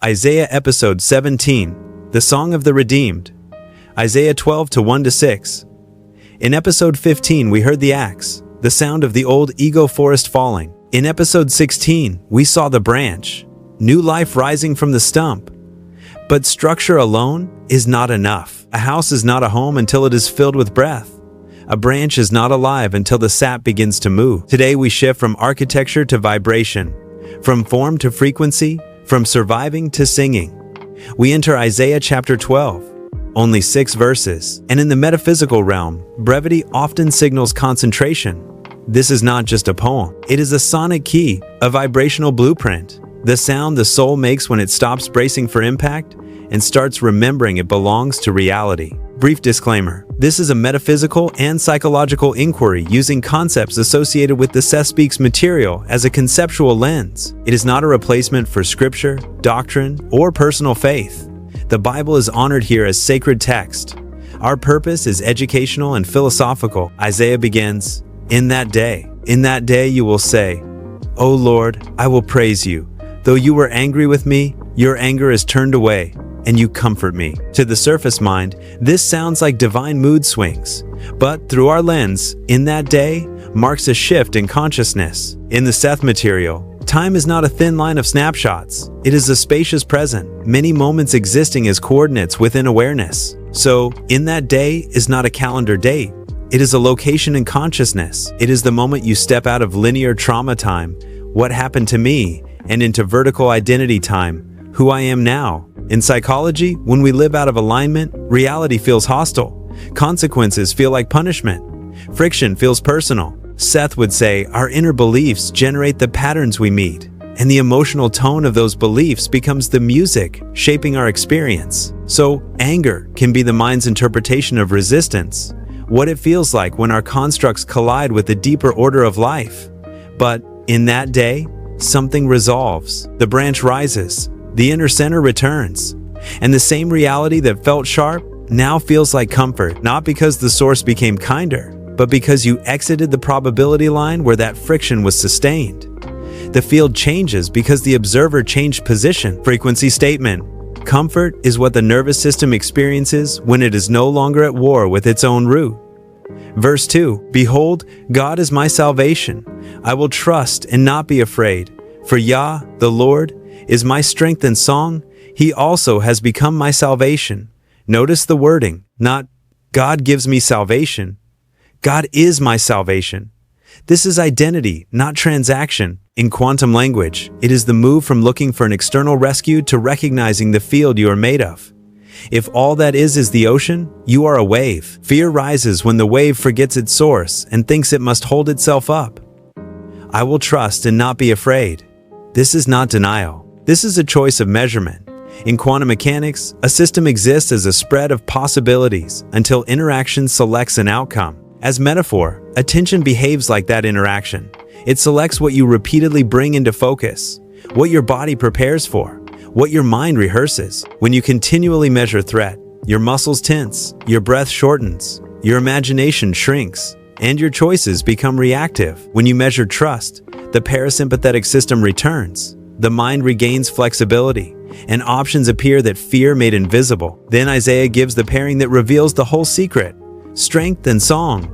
Isaiah episode 17, The Song of the Redeemed. Isaiah 12 to 1-6. In episode 15, we heard the axe, the sound of the old ego forest falling. In episode 16, we saw the branch, new life rising from the stump. But structure alone is not enough. A house is not a home until it is filled with breath. A branch is not alive until the sap begins to move. Today we shift from architecture to vibration, from form to frequency, from surviving to singing. We enter Isaiah chapter 12, only 6 verses, and in the metaphysical realm, brevity often signals concentration. This is not just a poem, it is a sonic key, a vibrational blueprint, the sound the soul makes when it stops bracing for impact and starts remembering it belongs to reality. Brief disclaimer: this is a metaphysical and psychological inquiry using concepts associated with the Seth Speaks material as a conceptual lens. It is not a replacement for scripture, doctrine, or personal faith. The Bible is honored here as sacred text. Our purpose is educational and philosophical. Isaiah begins, In that day you will say, O Lord, I will praise you. Though you were angry with me, your anger is turned away, and you comfort me. To the surface mind, this sounds like divine mood swings. But through our lens, in that day marks a shift in consciousness. In the Seth material, time is not a thin line of snapshots. It is a spacious present, many moments existing as coordinates within awareness. So, in that day is not a calendar date. It is a location in consciousness. It is the moment you step out of linear trauma time, what happened to me, and into vertical identity time, who I am now. In psychology, when we live out of alignment, reality feels hostile. Consequences feel like punishment. Friction feels personal. Seth would say our inner beliefs generate the patterns we meet, and the emotional tone of those beliefs becomes the music shaping our experience. So, anger can be the mind's interpretation of resistance, what it feels like when our constructs collide with the deeper order of life. But in that day, something resolves. The branch rises. The inner center returns, and the same reality that felt sharp now feels like comfort, not because the source became kinder, but because you exited the probability line where that friction was sustained. The field changes because the observer changed position. Frequency statement: comfort is what the nervous system experiences when it is no longer at war with its own root. Verse 2, Behold, God is my salvation. I will trust and not be afraid. For Yah, the Lord, is my strength and song. He also has become my salvation. Notice the wording, not God gives me salvation. God is my salvation. This is identity, not transaction. In quantum language, it is the move from looking for an external rescue to recognizing the field you are made of. If all that is the ocean, you are a wave. Fear rises when the wave forgets its source and thinks it must hold itself up. I will trust and not be afraid. This is not denial. This is a choice of measurement. In quantum mechanics, a system exists as a spread of possibilities until interaction selects an outcome. As metaphor, attention behaves like that interaction. It selects what you repeatedly bring into focus, what your body prepares for, what your mind rehearses. When you continually measure threat, your muscles tense, your breath shortens, your imagination shrinks, and your choices become reactive. When you measure trust, the parasympathetic system returns. The mind regains flexibility, and options appear that fear made invisible. Then Isaiah gives the pairing that reveals the whole secret: strength and song.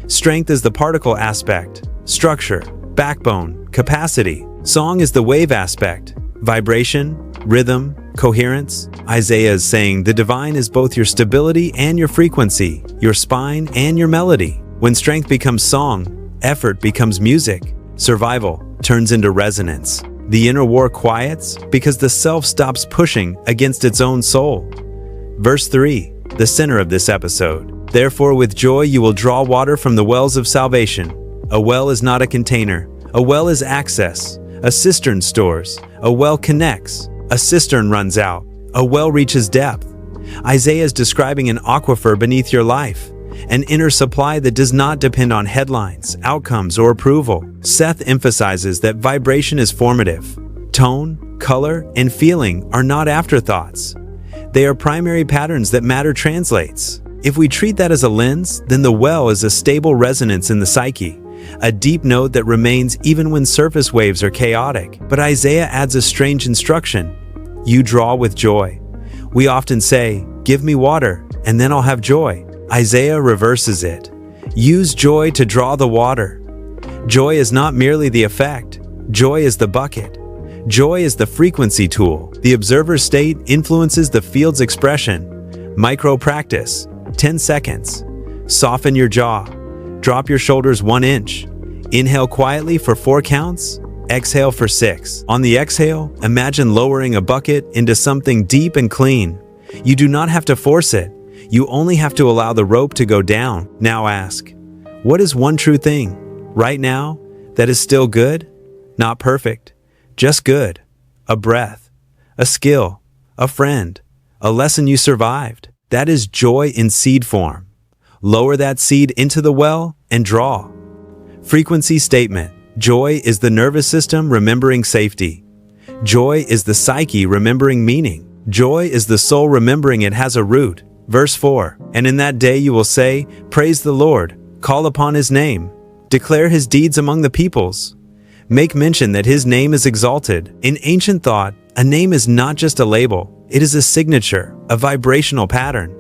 Strength is the particle aspect, structure, backbone, capacity. Song is the wave aspect, vibration, rhythm, coherence. Isaiah is saying the divine is both your stability and your frequency, your spine and your melody. When strength becomes song, effort becomes music, survival turns into resonance. The inner war quiets because the self stops pushing against its own soul. Verse 3, the center of this episode. Therefore with joy you will draw water from the wells of salvation. A well is not a container. A well is access. A cistern stores. A well connects. A cistern runs out. A well reaches depth. Isaiah is describing an aquifer beneath your life, an inner supply that does not depend on headlines, outcomes, or approval. Seth emphasizes that vibration is formative. Tone, color, and feeling are not afterthoughts. They are primary patterns that matter translates. If we treat that as a lens, then the well is a stable resonance in the psyche, a deep note that remains even when surface waves are chaotic. But Isaiah adds a strange instruction. you draw with joy. We often say, "Give me water, and then I'll have joy." Isaiah reverses it. Use joy to draw the water. Joy is not merely the effect. Joy is the bucket. Joy is the frequency tool. The observer's state influences the field's expression. Micro practice. 10 seconds. Soften your jaw. Drop your shoulders 1 inch. Inhale quietly for 4 counts. Exhale for 6. On the exhale, imagine lowering a bucket into something deep and clean. You do not have to force it. You only have to allow the rope to go down. Now ask, what is one true thing, right now, that is still good? Not perfect, just good. A breath, a skill, a friend, a lesson you survived. That is joy in seed form. Lower that seed into the well and draw. Frequency statement. Joy is the nervous system remembering safety. Joy is the psyche remembering meaning. Joy is the soul remembering it has a root. Verse 4. And in that day you will say, "Praise the Lord, call upon his name, declare his deeds among the peoples. Make mention that his name is exalted." In ancient thought, a name is not just a label, it is a signature, a vibrational pattern.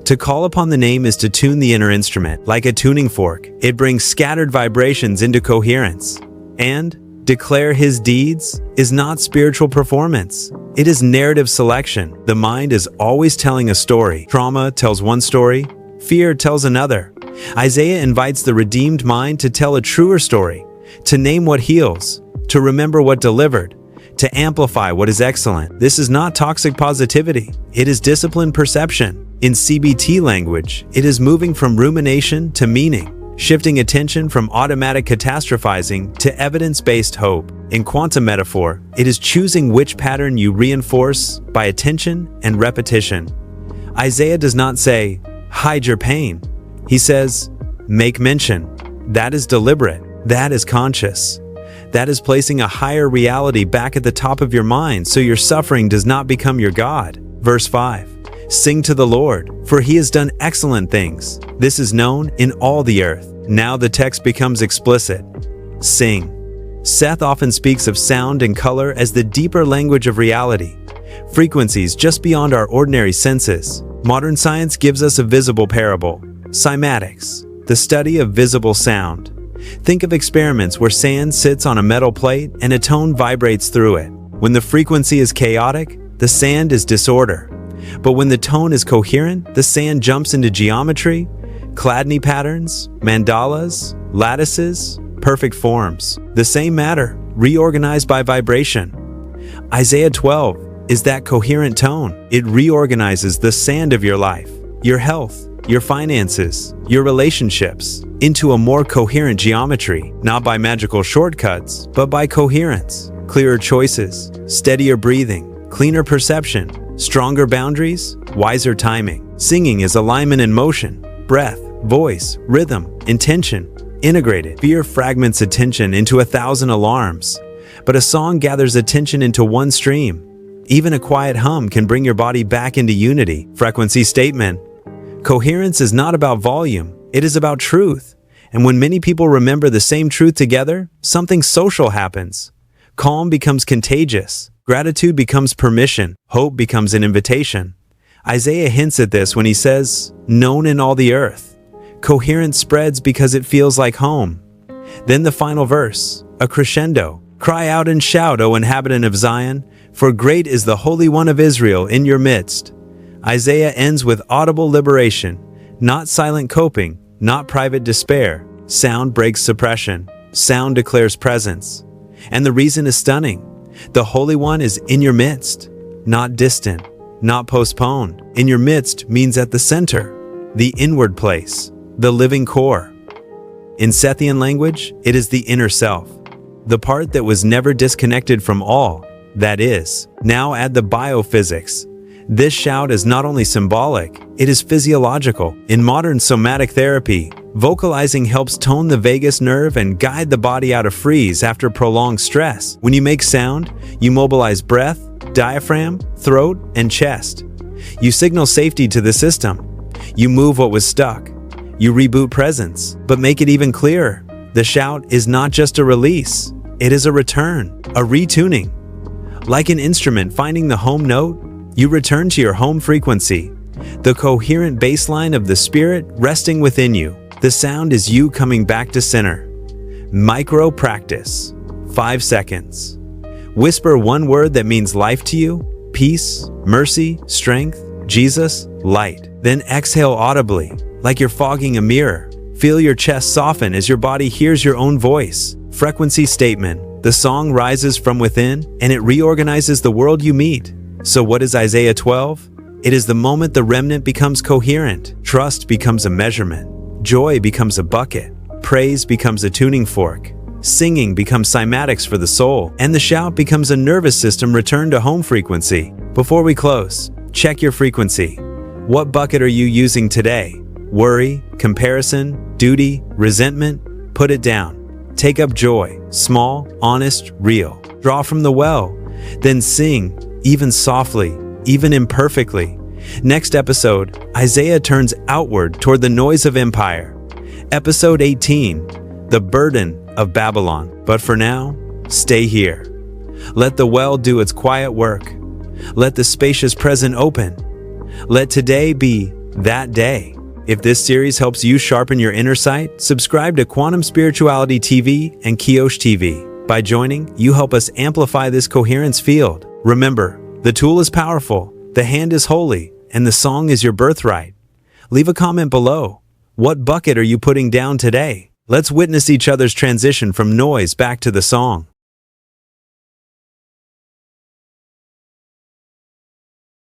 To call upon the name is to tune the inner instrument. Like a tuning fork, it brings scattered vibrations into coherence. And declare his deeds is not spiritual performance. It is narrative selection. The mind is always telling a story. Trauma tells one story, fear tells another. Isaiah invites the redeemed mind to tell a truer story, to name what heals, to remember what delivered, to amplify what is excellent. This is not toxic positivity. It is disciplined perception. In CBT language, it is moving from rumination to meaning, shifting attention from automatic catastrophizing to evidence-based hope. In quantum metaphor, it is choosing which pattern you reinforce by attention and repetition. Isaiah does not say, "Hide your pain." He says, "Make mention." That is deliberate. That is conscious. That is placing a higher reality back at the top of your mind so your suffering does not become your God. Verse 5. Sing to the Lord, for he has done excellent things. This is known in all the earth. Now the text becomes explicit. Sing. Seth often speaks of sound and color as the deeper language of reality, frequencies just beyond our ordinary senses. Modern science gives us a visible parable, cymatics, the study of visible sound. Think of experiments where sand sits on a metal plate and a tone vibrates through it. When the frequency is chaotic, the sand is disorder. But when the tone is coherent, the sand jumps into geometry, Chladni patterns, mandalas, lattices, perfect forms. The same matter, reorganized by vibration. Isaiah 12 is that coherent tone. It reorganizes the sand of your life, your health, your finances, your relationships, into a more coherent geometry, not by magical shortcuts, but by coherence. Clearer choices, steadier breathing, cleaner perception, stronger boundaries, wiser timing. Singing is alignment in motion, breath, voice, rhythm, intention, integrated. Fear fragments attention into 1,000 alarms, but a song gathers attention into one stream. Even a quiet hum can bring your body back into unity. Frequency statement. Coherence is not about volume, it is about truth. And when many people remember the same truth together, something social happens. Calm becomes contagious. Gratitude becomes permission. Hope becomes an invitation. Isaiah hints at this when he says, "Known in all the earth." Coherence spreads because it feels like home. Then the final verse, a crescendo. "Cry out and shout, O inhabitant of Zion, for great is the Holy One of Israel in your midst." Isaiah ends with audible liberation, not silent coping, not private despair. Sound breaks suppression. Sound declares presence. And the reason is stunning. The Holy One is in your midst, not distant, not postponed. In your midst means at the center, the inward place, the living core. In Sethian language, it is the inner self, the part that was never disconnected from all, that is. Now add the biophysics. This shout is not only symbolic, it is physiological. In modern somatic therapy, vocalizing helps tone the vagus nerve and guide the body out of freeze after prolonged stress. When you make sound, you mobilize breath, diaphragm, throat, and chest. You signal safety to the system. You move what was stuck. You reboot presence, but make it even clearer. The shout is not just a release, it is a return, a retuning. Like an instrument finding the home note, you return to your home frequency, the coherent baseline of the spirit resting within you. The sound is you coming back to center. Micro practice. 5 seconds. Whisper one word that means life to you: peace, mercy, strength, Jesus, light. Then exhale audibly, like you're fogging a mirror. Feel your chest soften as your body hears your own voice. Frequency statement. The song rises from within, and it reorganizes the world you meet. So what is Isaiah 12? It is the moment the remnant becomes coherent. Trust becomes a measurement. Joy becomes a bucket. Praise becomes a tuning fork. Singing becomes cymatics for the soul. And the shout becomes a nervous system returned to home frequency. Before we close, check your frequency. What bucket are you using today? Worry, comparison, duty, resentment? Put it down. Take up joy, small, honest, real. Draw from the well. Then sing, even softly, even imperfectly. Next episode, Isaiah turns outward toward the noise of empire. Episode 18, The Burden of Babylon. But for now, stay here. Let the well do its quiet work. Let the spacious present open. Let today be that day. If this series helps you sharpen your inner sight, subscribe to Quantum Spirituality TV and Qeosh TV. By joining, you help us amplify this coherence field. Remember, the tool is powerful, the hand is holy, and the song is your birthright. Leave a comment below. What bucket are you putting down today? Let's witness each other's transition from noise back to the song.